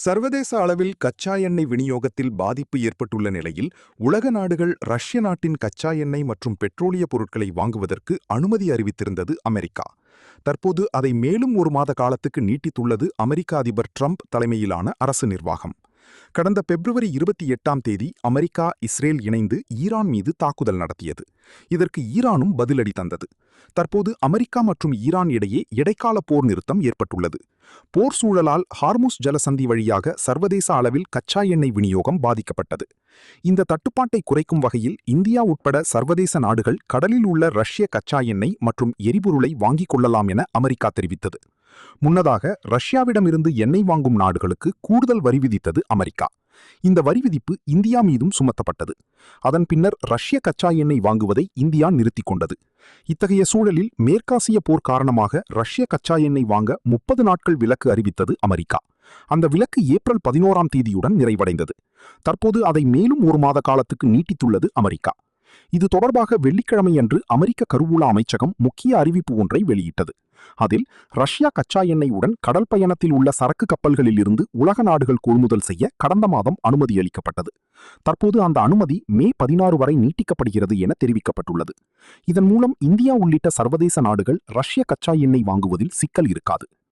சர்வதேச அளவில் கச்சா எண்ணெய் விநியோகத்தில் பாதிப்பு ஏற்பட்டுள்ள நிலையில் உலக நாடுகள் ரஷ்ய நாட்டின் கச்சா எண்ணெய் மற்றும் பெட்ரோலிய பொருட்களை வாங்குவதற்கு அனுமதி அறிவித்திருந்தது அமெரிக்கா. தற்போது அதை மேலும் ஒரு மாத காலத்துக்கு நீட்டித்துள்ளது அமெரிக்க அதிபர் ட்ரம்ப் தலைமையிலான அரசு நிர்வாகம். கடந்த பிப்ரவரி 28ஆம் தேதி அமெரிக்கா, இஸ்ரேல் இணைந்து ஈரான் மீது தாக்குதல் நடத்தியது. இதற்கு ஈரானும் பதிலடி தந்தது. தற்போது அமெரிக்கா மற்றும் ஈரான் இடையே இடைக்கால போர் நிறுத்தம் ஏற்பட்டுள்ளது. போர் சூழலால் ஹார்முஸ் ஜலசந்தி வழியாக சர்வதேச அளவில் கச்சா எண்ணெய் விநியோகம் பாதிக்கப்பட்டது. இந்த தட்டுப்பாட்டை குறைக்கும் வகையில் இந்தியா உட்பட சர்வதேச நாடுகள் கடலில் உள்ள ரஷ்ய கச்சா எண்ணெய் மற்றும் எரிபொருளை வாங்கிக் கொள்ளலாம் என அமெரிக்கா தெரிவித்தது. முன்னதாக ரஷ்யாவிடமிருந்து எண்ணெய் வாங்கும் நாடுகளுக்கு கூடுதல் வரி விதித்தது அமெரிக்கா. இந்த வரி விதிப்பு இந்தியா மீதும் சுமத்தப்பட்டது. அதன் பின்னர் ரஷ்ய கச்சா எண்ணெய் வாங்குவதை இந்தியா நிறுத்திக் கொண்டது. இத்தகைய சூழலில் மேற்காசிய போர் காரணமாக ரஷ்ய கச்சா எண்ணெய் வாங்க 30 நாட்கள் விலக்கு அறிவித்தது அமெரிக்கா. அந்த விலக்கு ஏப்ரல் 11ஆம் தேதியுடன் நிறைவடைந்தது. தற்போது அதை மேலும் ஒரு மாத காலத்துக்கு நீட்டித்துள்ளது அமெரிக்கா. இது தொடர்பாக வெள்ளிக்கிழமையன்று அமெரிக்க கருவூல அமைச்சகம் முக்கிய அறிவிப்பு ஒன்றை வெளியிட்டது. அதில் ரஷ்யா கச்சா எண்ணெய் உடன் கடல் பயணத்தில் உள்ள சரக்கு கப்பல்களில் இருந்து உலக நாடுகள் கொள்முதல் செய்ய கடந்த மாதம் அனுமதி அளிக்கப்பட்டது. தற்போது அந்த அனுமதி மே 16 வரை நீட்டிக்கப்படுகிறது என தெரிவிக்கப்பட்டுள்ளது. இதன் மூலம் இந்தியா உள்ளிட்ட சர்வதேச நாடுகள் ரஷ்ய கச்சா எண்ணெய் வாங்குவதில் சிக்கல் இருக்காது.